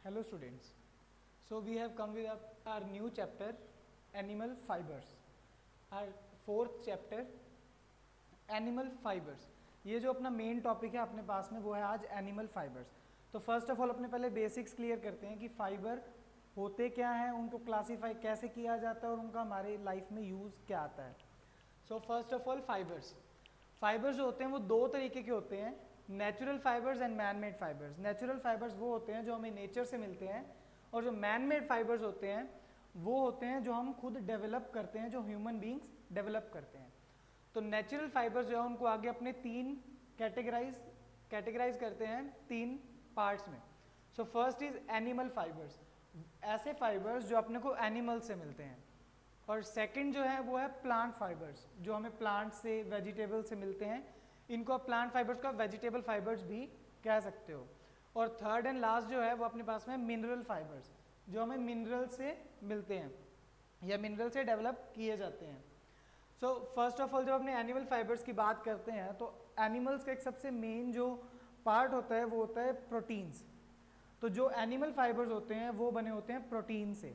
Hello students. So we have come with our new chapter, Animal Fibers. Our fourth chapter, Animal Fibers. ये जो अपना main topic है अपने पास में वो है आज एनिमल फाइबर्स. तो फर्स्ट ऑफ ऑल अपने पहले बेसिक्स क्लियर करते हैं कि फाइबर होते क्या हैं, उनको क्लासीफाई कैसे किया जाता है और उनका हमारे लाइफ में यूज़ क्या आता है. So first of all fibres जो होते हैं वो दो तरीके के होते हैं, natural fibres and man made fibres. Natural fibres वो होते हैं जो हमें नेचर से मिलते हैं और जो मैन मेड फाइबर्स होते हैं वो होते हैं जो हम खुद डेवलप करते हैं, जो ह्यूमन बींग्स डेवलप करते हैं. तो नेचुरल फाइबर्स जो है उनको आगे अपने तीन कैटेगराइज करते हैं तीन पार्ट्स में. So first is animal fibres, ऐसे फाइबर्स जो अपने को एनिमल से मिलते हैं. और सेकंड जो है वो है प्लांट फाइबर्स, जो हमें प्लांट से वेजिटेबल से मिलते हैं. इनको आप प्लांट फाइबर्स का वेजिटेबल फाइबर्स भी कह सकते हो. और थर्ड एंड लास्ट जो है वो अपने पास में मिनरल फाइबर्स, जो हमें मिनरल से मिलते हैं या मिनरल से डेवलप किए जाते हैं. सो फर्स्ट ऑफ ऑल जब अपने एनिमल फाइबर्स की बात करते हैं तो एनिमल्स का एक सबसे मेन जो पार्ट होता है वो होता है प्रोटीन्स. तो जो एनिमल फाइबर्स होते हैं वो बने होते हैं प्रोटीन से,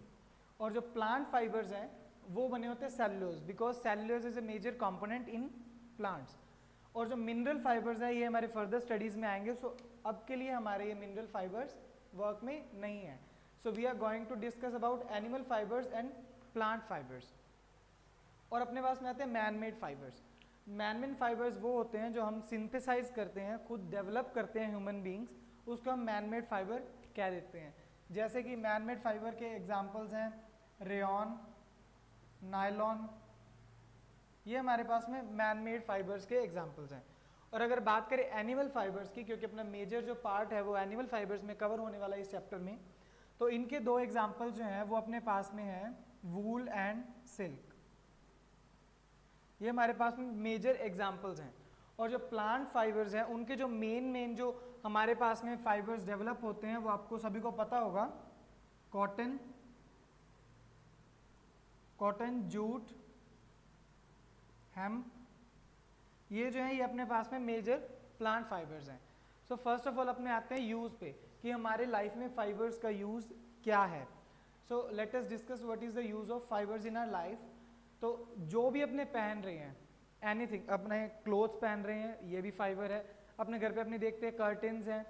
और जो प्लांट फाइबर्स हैं वो बने होते हैं cellulose, because cellulose is a major component in plants. और जो मिनरल फाइबर्स है ये हमारे फर्दर स्टडीज में आएंगे. सो अब के लिए हमारे ये मिनरल फाइबर्स वर्क में नहीं है. So we are going to discuss about animal fibres and plant fibres. और अपने पास में आते हैं man made fibres. Man made fibres वो होते हैं जो हम सिंथेसाइज करते हैं, खुद डेवलप करते हैं ह्यूमन बींग्स, उसको हम मैन मेड फाइबर कह देते हैं. जैसे कि मैन मेड फाइबर के एग्जांपल्स हैं रेयॉन, नायलॉन, ये हमारे पास में मैन मेड फाइबर्स के एग्जांपल्स हैं. और अगर बात करें एनिमल फाइबर्स की, क्योंकि अपना मेजर जो पार्ट है वो एनिमल फाइबर्स में कवर होने वाला है इस चैप्टर में, तो इनके दो एग्जांपल्स जो हैं वो अपने पास में हैं वूल एंड सिल्क. ये हमारे पास में मेजर एग्जांपल्स हैं. और जो प्लांट फाइबर्स हैं उनके जो मेन जो हमारे पास में फाइबर्स डेवलप होते हैं वो आपको सभी को पता होगा, कॉटन, जूट, हेम्प, ये जो है ये अपने पास में मेजर प्लांट फाइबर्स हैं. सो फर्स्ट ऑफ ऑल अपने आते हैं यूज़ पे कि हमारे लाइफ में फाइबर्स का यूज़ क्या है. So let us discuss what is the use of fibres in our life. तो जो भी अपने पहन रहे हैं, एनीथिंग, अपने क्लोथ्स पहन रहे हैं ये भी फाइबर है. अपने घर पे अपने देखते हैं कर्टन्स हैं,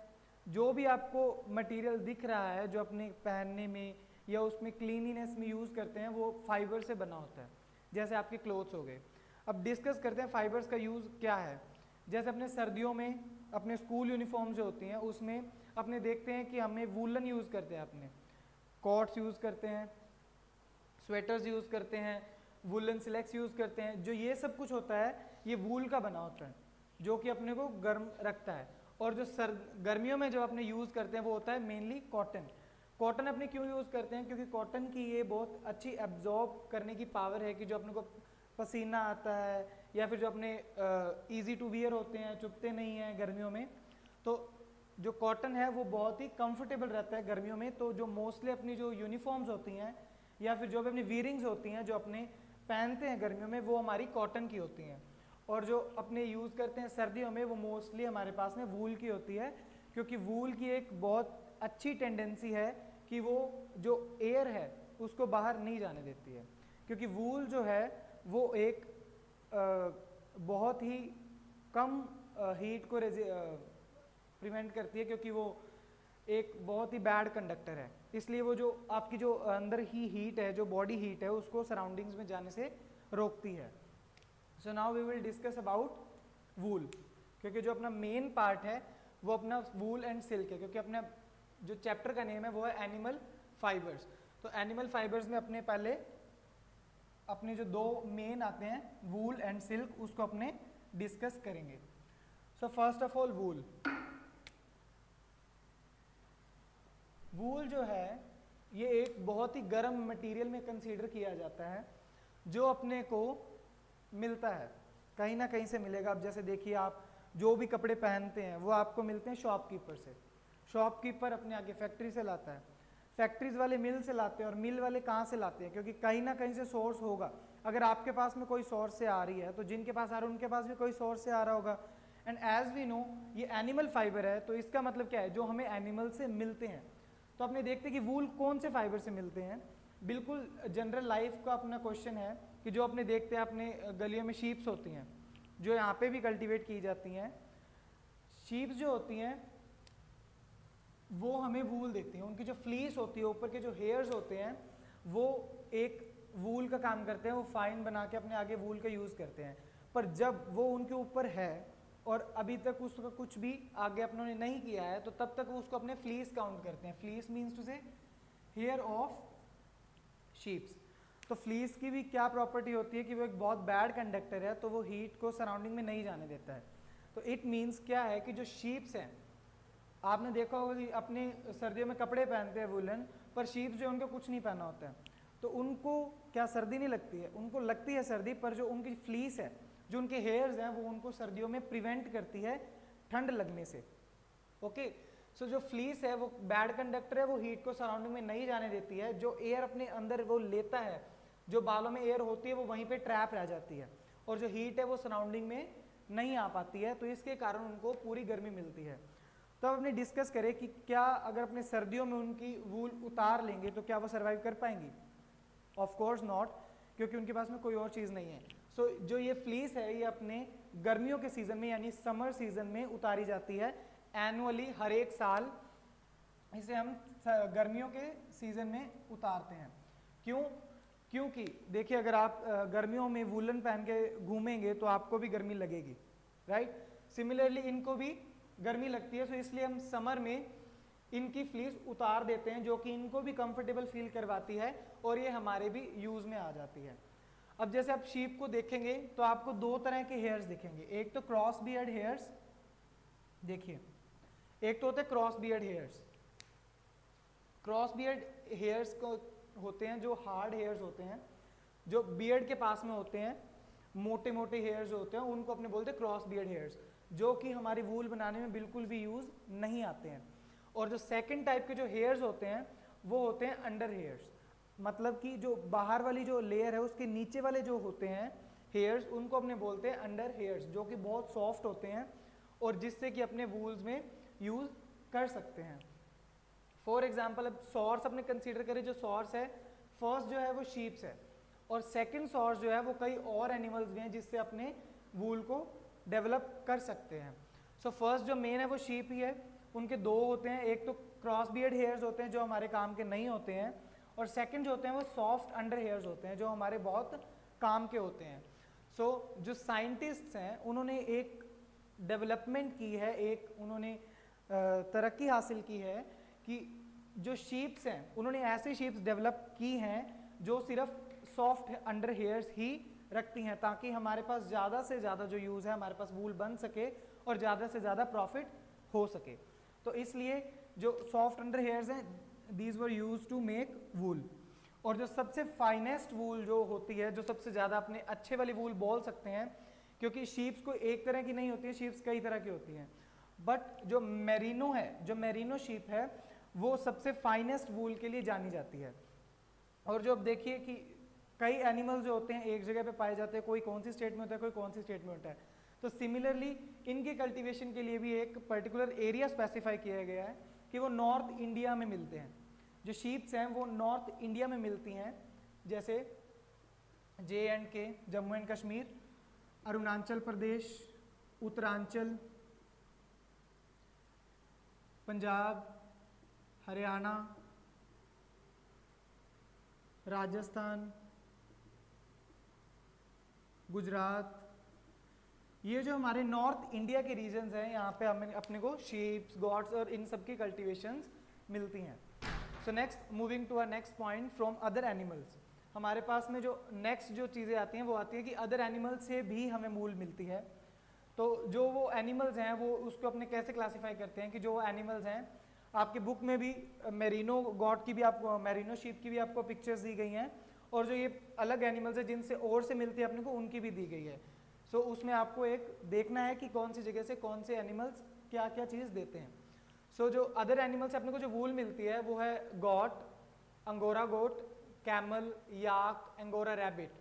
जो भी आपको मटेरियल दिख रहा है जो अपने पहनने में या उसमें क्लीनिनेस में यूज़ करते हैं वो फाइबर से बना होता है, जैसे आपके क्लोथ्स हो गए. अब डिस्कस करते हैं फाइबर्स का यूज़ क्या है. जैसे अपने सर्दियों में अपने स्कूल यूनिफॉर्म जो होती हैं उसमें अपने देखते हैं कि हमें वूलन यूज़ करते हैं, अपने कोट्स यूज़ करते हैं, स्वेटर्स यूज़ करते हैं, वूलन सिलेक्स यूज़ करते हैं. जो ये सब कुछ होता है ये वूल का बना होता है जो कि अपने को गर्म रखता है. और जो गर्मियों में जो अपने यूज़ करते हैं वो होता है मेनली कॉटन अपने क्यों यूज़ करते हैं, क्योंकि कॉटन की ये बहुत अच्छी एब्जॉर्ब करने की पावर है कि जो अपने को पसीना आता है या फिर जो अपने इजी टू वियर होते हैं, चुभते नहीं हैं गर्मियों में, तो जो कॉटन है वो बहुत ही कंफर्टेबल रहता है गर्मियों में. तो जो मोस्टली अपनी जो यूनिफॉर्म्स होती हैं या फिर जो भी अपनी वीयरिंग्स होती हैं जो अपने पहनते हैं गर्मियों में वो हमारी कॉटन की होती हैं. और जो अपने यूज़ करते हैं सर्दियों में वो मोस्टली हमारे पास में वूल की होती है, क्योंकि वूल की एक बहुत अच्छी टेंडेंसी है कि वो जो एयर है उसको बाहर नहीं जाने देती है. क्योंकि वूल जो है वो एक बहुत ही कम हीट को प्रिवेंट करती है, क्योंकि वो एक बहुत ही बैड कंडक्टर है. इसलिए वो जो आपकी जो अंदर ही हीट है, जो बॉडी हीट है, उसको सराउंडिंग्स में जाने से रोकती है. So now we will discuss about wool, क्योंकि जो अपना मेन पार्ट है वो अपना वूल एंड सिल्क है, क्योंकि अपना जो चैप्टर का नेम है वो है एनिमल फाइबर्स. तो एनिमल फाइबर्स में अपने पहले अपने जो दो मेन आते हैं वूल एंड सिल्क, उसको अपने डिस्कस करेंगे. सो फर्स्ट ऑफ ऑल वूल जो है ये एक बहुत ही गर्म मटेरियल में कंसीडर किया जाता है जो अपने को मिलता है, कहीं ना कहीं से मिलेगा. अब जैसे देखिए आप जो भी कपड़े पहनते हैं वो आपको मिलते हैं शॉपकीपर से. शॉपकीपर अपने आगे फैक्ट्री से लाता है, फैक्ट्रीज वाले मिल से लाते हैं, और मिल वाले कहाँ से लाते हैं, क्योंकि कहीं ना कहीं से सोर्स होगा. अगर आपके पास में कोई सोर्स से आ रही है तो जिनके पास आ रहा है उनके पास भी कोई सोर्स से आ रहा होगा. एंड एज वी नो ये एनिमल फाइबर है, तो इसका मतलब क्या है, जो हमें एनिमल से मिलते हैं. तो अपने देखते हैं कि वूल कौन से फाइबर से मिलते हैं। बिल्कुल जनरल लाइफ का अपना क्वेश्चन है कि जो अपने देखते हैं अपने गलियों में शीप्स होती हैं जो यहाँ पे भी कल्टीवेट की जाती हैं। शीप्स जो होती हैं वो हमें वूल देती हैं, उनकी जो फ्लीस होती है, ऊपर के जो हेयर्स होते हैं वो एक वूल का काम करते हैं, वो फाइन बना के अपने आगे वूल का यूज़ करते हैं। पर जब वो उनके ऊपर है और अभी तक उसका कुछ भी आगे अपनों ने नहीं किया है तो तब तक वो उसको अपने फ्लीस काउंट करते हैं। फ्लीस मीन्स टू से हेयर ऑफ शीप्स। तो फ्लीस की भी क्या प्रॉपर्टी होती है कि वो एक बहुत बैड कंडक्टर है, तो वो हीट को सराउंडिंग में नहीं जाने देता है। तो इट मीन्स क्या है कि जो शीप्स हैं, आपने देखा होगा कि अपने सर्दियों में कपड़े पहनते हैं वुलन, पर शीप्स जो उनको कुछ नहीं पहना होता है, तो उनको क्या सर्दी नहीं लगती है? उनको लगती है सर्दी, पर जो उनकी फ्लीस है, जो उनके हेयर्स हैं, वो उनको सर्दियों में प्रिवेंट करती है ठंड लगने से। ओके, सो जो फ्लीस है वो बैड कंडक्टर है, वो हीट को सराउंडिंग में नहीं जाने देती है। जो एयर अपने अंदर वो लेता है, जो बालों में एयर होती है वो वहीं पे ट्रैप रह जाती है और जो हीट है वो सराउंडिंग में नहीं आ पाती है, तो इसके कारण उनको पूरी गर्मी मिलती है। तो अब अपने डिस्कस करें कि क्या अगर अपने सर्दियों में उनकी वूल उतार लेंगे तो क्या वो सर्वाइव कर पाएंगी? ऑफ कोर्स नॉट, क्योंकि उनके पास में कोई और चीज़ नहीं है। सो जो ये फ्लीस है ये अपने गर्मियों के सीज़न में यानी समर सीज़न में उतारी जाती है एनुअली, हर एक साल इसे हम गर्मियों के सीज़न में उतारते हैं। क्यों? क्योंकि देखिए अगर आप गर्मियों में वूलन पहन के घूमेंगे तो आपको भी गर्मी लगेगी, राइट? सिमिलरली इनको भी गर्मी लगती है, सो इसलिए हम समर में इनकी फ्लीस उतार देते हैं, जो कि इनको भी कंफर्टेबल फील करवाती है और ये हमारे भी यूज़ में आ जाती है। अब जैसे आप शीप को देखेंगे तो आपको दो तरह के हेयर्स दिखेंगे, एक तो क्रॉस बियर्ड हेयर्स, देखिए एक तो होते हैं cross beard hairs. Cross beard hairs को होते हैं जो हार्ड हेयर्स होते हैं, जो बियर्ड के पास में होते हैं, मोटे मोटे हेयर्स होते हैं, उनको अपने बोलते हैं क्रॉस बियर्ड हेयर्स, जो कि हमारी वूल बनाने में बिल्कुल भी यूज़ नहीं आते हैं। और जो सेकंड टाइप के जो हेयर्स होते हैं वो होते हैं अंडर हेयर्स, मतलब कि जो बाहर वाली जो लेयर है उसके नीचे वाले जो होते हैं हेयर्स, उनको अपने बोलते हैं अंडर हेयर्स, जो कि बहुत सॉफ्ट होते हैं और जिससे कि अपने वूल्स में यूज़ कर सकते हैं। फॉर एग्जाम्पल अब सॉर्स अपने कंसीडर करें, जो सॉर्स है फर्स्ट जो है वो शीप्स है और सेकंड सॉर्स जो है वो कई और एनिमल्स भी हैं जिससे अपने वूल को डेवलप कर सकते हैं। सो फर्स्ट जो मेन है वो शीप ही है, उनके दो होते हैं, एक तो क्रॉस बियर्ड हेयर्स होते हैं जो हमारे काम के नहीं होते हैं और सेकंड जो होते हैं वो सॉफ्ट अंडर हेयर्स होते हैं जो हमारे बहुत काम के होते हैं। सो जो साइंटिस्ट्स हैं उन्होंने एक डेवलपमेंट की है, एक उन्होंने तरक्की हासिल की है कि जो शीप्स हैं उन्होंने ऐसे शीप्स डेवलप की हैं जो सिर्फ सॉफ्ट अंडर हेयर्स ही रखती हैं, ताकि हमारे पास ज़्यादा से ज़्यादा जो यूज़ है हमारे पास वूल बन सके और ज़्यादा से ज़्यादा प्रॉफिट हो सके। तो इसलिए जो सॉफ्ट अंडर हेयर्स हैं these were used to make wool. और जो सबसे फाइनेस्ट वूल जो होती है, जो सबसे ज़्यादा अपने अच्छे वाली वूल बोल सकते हैं, क्योंकि शीप्स को एक तरह की नहीं होती है, शीप्स कई तरह की होती हैं, बट जो मेरिनो है, जो मेरिनो शीप है वो सबसे फाइनेस्ट वूल के लिए जानी जाती है। और जो अब देखिए कि कई एनिमल्स जो होते हैं एक जगह पे पाए जाते हैं, कोई कौन सी स्टेट में होता है, कोई कौन सी स्टेट में होता है, तो सिमिलरली इनके कल्टीवेशन के लिए भी एक पर्टिकुलर एरिया स्पेसिफाई किया गया है कि वो नॉर्थ इंडिया में मिलते हैं। जो शीप्स हैं वो नॉर्थ इंडिया में मिलती हैं, जैसे J&K, जम्मू एंड कश्मीर, अरुणाचल प्रदेश, उत्तरांचल, पंजाब, हरियाणा, राजस्थान, गुजरात, ये जो हमारे नॉर्थ इंडिया के रीजन्स हैं यहाँ पे हमें अपने को शीप्स, गॉट्स और इन सब की कल्टीवेशंस मिलती हैं। So next moving to our next point from other animals, हमारे पास में जो नेक्स्ट जो चीज़ें आती हैं वो आती है कि अदर एनिमल्स से भी हमें वूल मिलती है। तो जो वो एनिमल्स हैं वो उसको अपने कैसे क्लासीफाई करते हैं कि जो वो एनिमल्स हैं, आपके बुक में भी मेरिनो गॉट की भी आपको, मेरिनो शीप की भी आपको पिक्चर्स दी गई हैं और जो ये अलग एनिमल्स हैं जिनसे और से मिलती है अपने को उनकी भी दी गई है। सो उसमें आपको एक देखना है कि कौन सी जगह से कौन से एनिमल्स क्या क्या चीज़ देते हैं। सो जो अदर एनिमल्स अपने को जो वूल मिलती है वो है गॉट, अंगोरा गोट, कैमल, याक, अंगोरा रैबिट।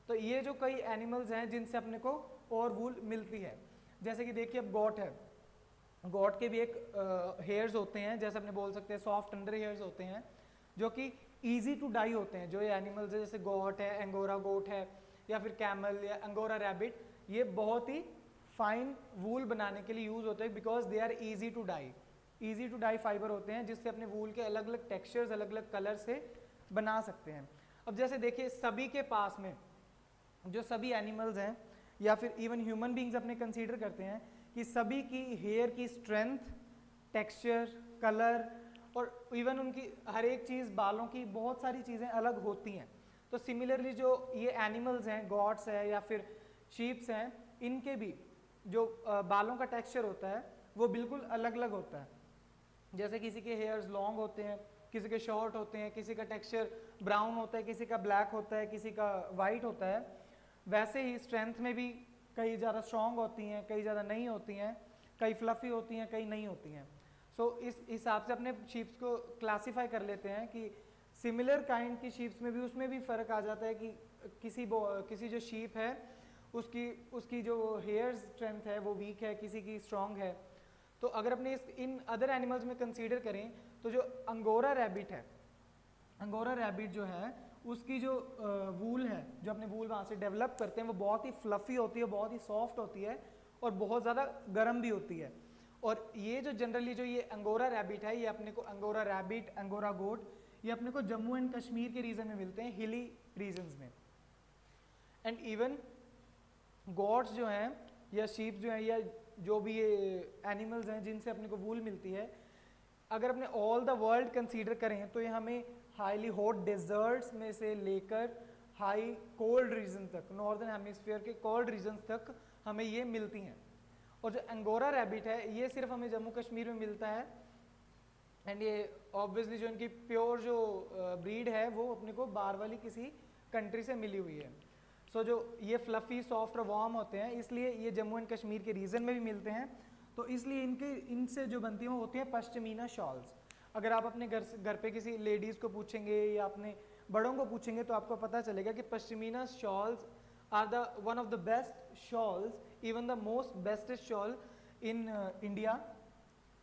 तो ये जो कई एनिमल्स हैं जिनसे अपने को और वूल मिलती है। जैसे कि देखिए अब गॉट है, गॉट के भी एक हेयर्स होते हैं, जैसे अपने बोल सकते हैं सॉफ्ट अंडर हेयर्स होते हैं जो कि ईजी टू डाई होते हैं। जो ये एनिमल्स है जैसे गॉट है, एंगोरा गोट है, या फिर कैमल या अंगोरा रैबिट, ये बहुत ही फाइन वूल बनाने के लिए यूज होते हैं because they are easy to dye. Easy to dye fibre होते हैं जिससे अपने वूल के अलग अलग टेक्सचर्स अलग अलग कलर से बना सकते हैं। अब जैसे देखिए सभी के पास में जो सभी एनिमल्स हैं या फिर इवन ह्यूमन बींग्स अपने कंसीडर करते हैं कि सभी की हेयर की स्ट्रेंथ, टेक्सचर, कलर और इवन उनकी हर एक चीज़, बालों की बहुत सारी चीज़ें अलग होती हैं। तो सिमिलरली जो ये एनिमल्स हैं, गॉट्स है या फिर शीप्स हैं, इनके भी जो बालों का टेक्सचर होता है वो बिल्कुल अलग अलग होता है। जैसे किसी के हेयर्स लॉन्ग होते हैं, किसी के शॉर्ट होते हैं, किसी का टेक्सचर ब्राउन होता है, किसी का ब्लैक होता है, किसी का वाइट होता है, वैसे ही स्ट्रेंथ में भी कई ज़्यादा स्ट्रॉन्ग होती हैं, कई ज़्यादा नहीं होती हैं, कई फ्लफ़ी होती हैं, कई नहीं होती हैं। सो इस हिसाब से अपने शीप्स को क्लासीफाई कर लेते हैं कि सिमिलर काइंड की शीप्स में भी उसमें भी फ़र्क आ जाता है कि किसी जो शीप है उसकी जो हेयर स्ट्रेंथ है वो वीक है, किसी की स्ट्रॉन्ग है। तो अगर अपने इन अदर एनिमल्स में कंसीडर करें तो जो अंगोरा रैबिट है, अंगोरा रैबिट जो है उसकी जो वूल है, जो अपने वूल वहाँ से डेवलप करते हैं, वो बहुत ही फ्लफ़ी होती है, बहुत ही सॉफ्ट होती है और बहुत ज़्यादा गर्म भी होती है। और ये जो जनरली जो ये अंगोरा रैबिट है, ये अपने को अंगोरा रैबिट, अंगोरा गोट, ये अपने को जम्मू एंड कश्मीर के रीजन में मिलते हैं, हिली रीजन्स में। एंड इवन गॉट्स जो हैं या शीप जो हैं या जो भी ये एनिमल्स हैं जिनसे अपने को वूल मिलती है, अगर अपने ऑल द वर्ल्ड कंसीडर करें तो ये हमें हाईली हॉट डेजर्ट्स में से लेकर हाई कोल्ड रीजन तक, नॉर्दर्न हेमिस्फीयर के कोल्ड रीजन तक हमें ये मिलती हैं। और जो अंगोरा रैबिट है ये सिर्फ हमें जम्मू कश्मीर में मिलता है। एंड ये ऑब्वियसली जो इनकी प्योर जो ब्रीड है वो अपने को बाहर वाली किसी कंट्री से मिली हुई है। सो जो ये फ्लफ़ी, सॉफ्ट और वार्म होते हैं, इसलिए ये जम्मू एंड कश्मीर के रीजन में भी मिलते हैं। तो इसलिए इनसे जो बनती हैं वो होती है पश्मीना शॉल्स। अगर आप अपने घर पे किसी लेडीज़ को पूछेंगे या अपने बड़ों को पूछेंगे तो आपको पता चलेगा कि pashmina shawls are the one of the best shawls, even the most bestest shawl in India.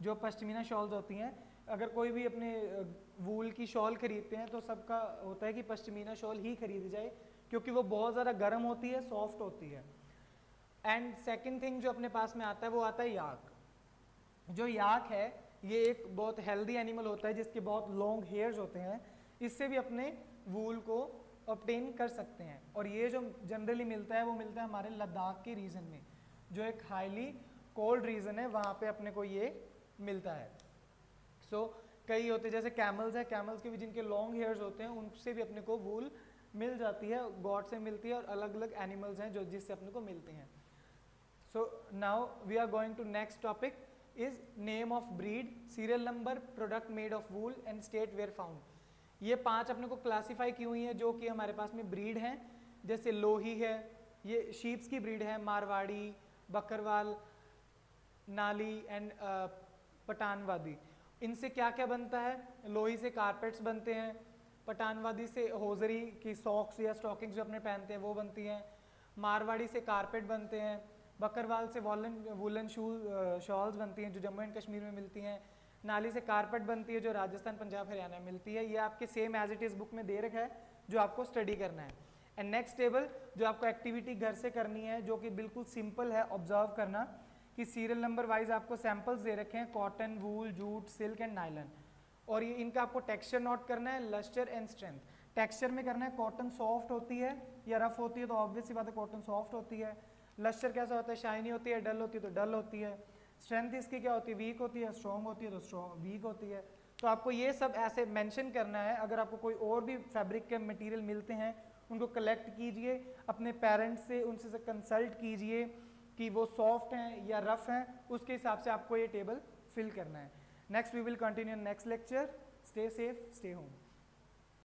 जो पश्मीना शॉल्स होती हैं, अगर कोई भी अपने वूल की शॉल खरीदते हैं तो सबका होता है कि पश्मीना शॉल ही खरीदी जाए क्योंकि वो बहुत ज़्यादा गर्म होती है, सॉफ्ट होती है। एंड सेकंड थिंग जो अपने पास में आता है वो आता है याक। जो याक है ये एक बहुत हेल्दी एनिमल होता है जिसके बहुत लॉन्ग हेयर्स होते हैं, इससे भी अपने वूल को ऑब्टेन कर सकते हैं। और ये जो जनरली मिलता है वो मिलता है हमारे लद्दाख के रीजन में, जो एक हाईली कोल्ड रीजन है, वहाँ पे अपने को ये मिलता है। सो कई होते हैं जैसे कैमल्स है, कैमल्स के भी जिनके लॉन्ग हेयर्स होते हैं उनसे भी अपने को वूल मिल जाती है, गॉड से मिलती है, और अलग अलग एनिमल्स हैं जो जिससे अपने को मिलते हैं। So now we are going to next topic is name of breed, serial number, product made of wool and state where found. ये 5 अपने को क्लासीफाई की हुई हैं जो कि हमारे पास में ब्रीड हैं। जैसे लोही है, ये शीप्स की ब्रीड है, मारवाड़ी, बकरवाल, नाली एंड पठानवादी। इनसे क्या क्या बनता है? लोही से कारपेट्स बनते हैं, पठानवादी से होजरी की सॉक्स या स्टॉकिंग्स जो अपने पहनते हैं वो बनती हैं, मारवाड़ी से कारपेट बनते हैं, बकरवाल से वूलन शॉल्स बनती हैं जो जम्मू एंड कश्मीर में मिलती हैं, नाली से कारपेट बनती है जो राजस्थान, पंजाब, हरियाणा में मिलती है। ये आपके same as it is book में दे रखा है जो आपको स्टडी करना है। एंड नेक्स्ट टेबल जो आपको एक्टिविटी घर से करनी है जो कि बिल्कुल सिंपल है, ऑब्जर्व करना कि सीरियल नंबर वाइज आपको सैम्पल्स दे रखे हैं, cotton, wool, jute, silk and nylon. और ये इनका आपको टेक्सचर नोट करना है, लस्टर एंड स्ट्रेंथ। टेक्सचर में करना है कॉटन सॉफ्ट होती है या रफ होती है, तो ऑब्वियस सी बात है कॉटन सॉफ्ट होती है। लस्टर कैसा होता है? शाइनी होती है, डल होती है तो डल होती है। स्ट्रेंथ इसकी क्या होती है? वीक होती है, स्ट्रॉन्ग होती है तो स्ट्रॉन्ग वीक होती है। तो आपको ये सब ऐसे मेंशन करना है। अगर आपको कोई और भी फैब्रिक के मटेरियल मिलते हैं उनको कलेक्ट कीजिए, अपने पेरेंट्स से उनसे कंसल्ट कीजिए कि वो सॉफ्ट हैं या रफ हैं, उसके हिसाब से आपको ये टेबल फिल करना है। Next we will continue next lecture. Stay safe, stay home.